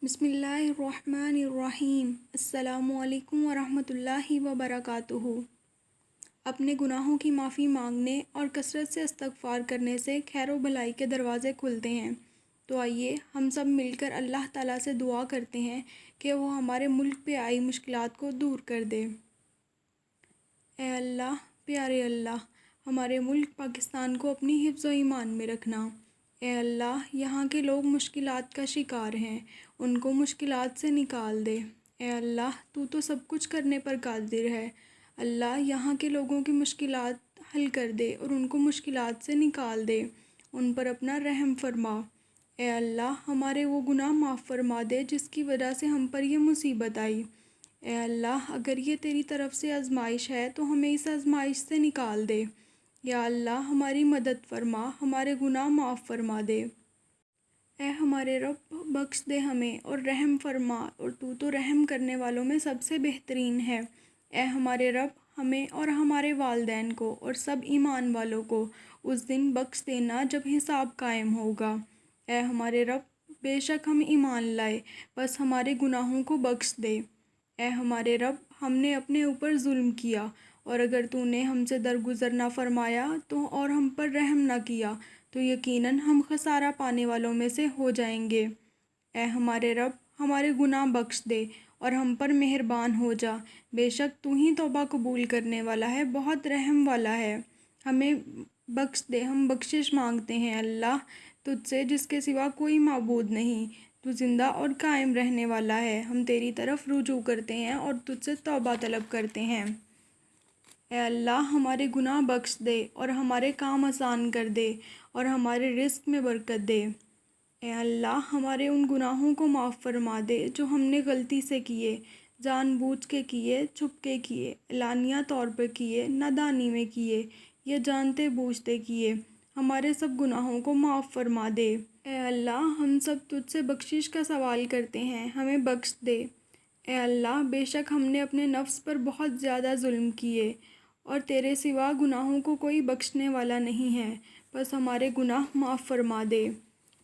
بسم اللہ الرحمن الرحیم۔ السلام علیکم ورحمۃ اللہ وبرکاتہ۔ اپنے گناہوں کی معافی مانگنے اور کثرت سے استغفار کرنے سے خیر و بھلائی کے دروازے کھلتے ہیں۔ تو آئیے ہم سب مل کر اللہ تعالیٰ سے دعا کرتے ہیں کہ وہ ہمارے ملک پہ آئی مشکلات کو دور کر دے۔ اے اللہ، پیارے اللہ، ہمارے ملک پاکستان کو اپنی حفظ و ایمان میں رکھنا۔ اے اللہ، یہاں کے لوگ مشکلات کا شکار ہیں، ان کو مشکلات سے نکال دے۔ اے اللہ، تو سب کچھ کرنے پر قادر ہے۔ اللہ، یہاں کے لوگوں کی مشکلات حل کر دے اور ان کو مشکلات سے نکال دے، ان پر اپنا رحم فرما۔ اے اللہ، ہمارے وہ گناہ معاف فرما دے جس کی وجہ سے ہم پر یہ مصیبت آئی۔ اے اللہ، اگر یہ تیری طرف سے آزمائش ہے تو ہمیں اس آزمائش سے نکال دے۔ یا اللہ، ہماری مدد فرما، ہمارے گناہ معاف فرما دے۔ اے ہمارے رب، بخش دے ہمیں اور رحم فرما، اور تو رحم کرنے والوں میں سب سے بہترین ہے۔ اے ہمارے رب، ہمیں اور ہمارے والدین کو اور سب ایمان والوں کو اس دن بخش دینا جب حساب قائم ہوگا۔ اے ہمارے رب، بے شک ہم ایمان لائے، بس ہمارے گناہوں کو بخش دے۔ اے ہمارے رب، ہم نے اپنے اوپر ظلم کیا، اور اگر تو نے ہم سے درگزر نہ فرمایا تو اور ہم پر رحم نہ کیا تو یقیناً ہم خسارہ پانے والوں میں سے ہو جائیں گے۔ اے ہمارے رب، ہمارے گناہ بخش دے اور ہم پر مہربان ہو جا، بے شک تو ہی توبہ قبول کرنے والا ہے، بہت رحم والا ہے۔ ہمیں بخش دے، ہم بخشش مانگتے ہیں اللہ تجھ سے، جس کے سوا کوئی معبود نہیں۔ تو زندہ اور قائم رہنے والا ہے، ہم تیری طرف رجوع کرتے ہیں اور تجھ سے توبہ طلب کرتے ہیں۔ اے اللہ، ہمارے گناہ بخش دے اور ہمارے کام آسان کر دے اور ہمارے رزق میں برکت دے۔ اے اللہ، ہمارے ان گناہوں کو معاف فرما دے جو ہم نے غلطی سے کیے، جان بوجھ کے کیے، چھپ کے کیے، اعلانیہ طور پر کیے، نادانی میں کیے یا جانتے بوجھتے کیے۔ ہمارے سب گناہوں کو معاف فرما دے۔ اے اللہ، ہم سب تجھ سے بخشش کا سوال کرتے ہیں، ہمیں بخش دے۔ اے اللہ، بے شک ہم نے اپنے نفس پر بہت زیادہ ظلم کیے، اور تیرے سوا گناہوں کو کوئی بخشنے والا نہیں ہے، بس ہمارے گناہ معاف فرما دے۔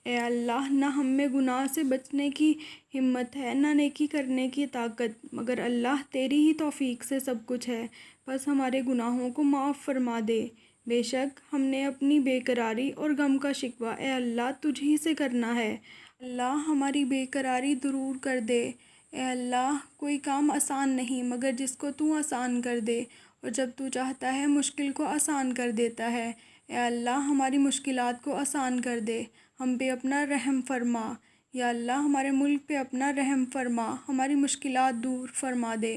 اے اللہ، نہ ہم میں گناہ سے بچنے کی ہمت ہے، نہ نیکی کرنے کی طاقت، مگر اللہ تیری ہی توفیق سے سب کچھ ہے، بس ہمارے گناہوں کو معاف فرما دے۔ بے شک ہم نے اپنی بے قراری اور غم کا شکوہ اے اللہ تجھ ہی سے کرنا ہے۔ اللہ، ہماری بے قراری دور کر دے۔ اے اللہ، کوئی کام آسان نہیں مگر جس کو تو آسان کر دے، اور جب تو چاہتا ہے مشکل کو آسان کر دیتا ہے۔ اے اللہ، ہماری مشکلات کو آسان کر دے، ہم پہ اپنا رحم فرما۔ یا اللہ، ہمارے ملک پہ اپنا رحم فرما، ہماری مشکلات دور فرما دے۔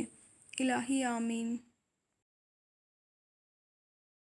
الہی آمین۔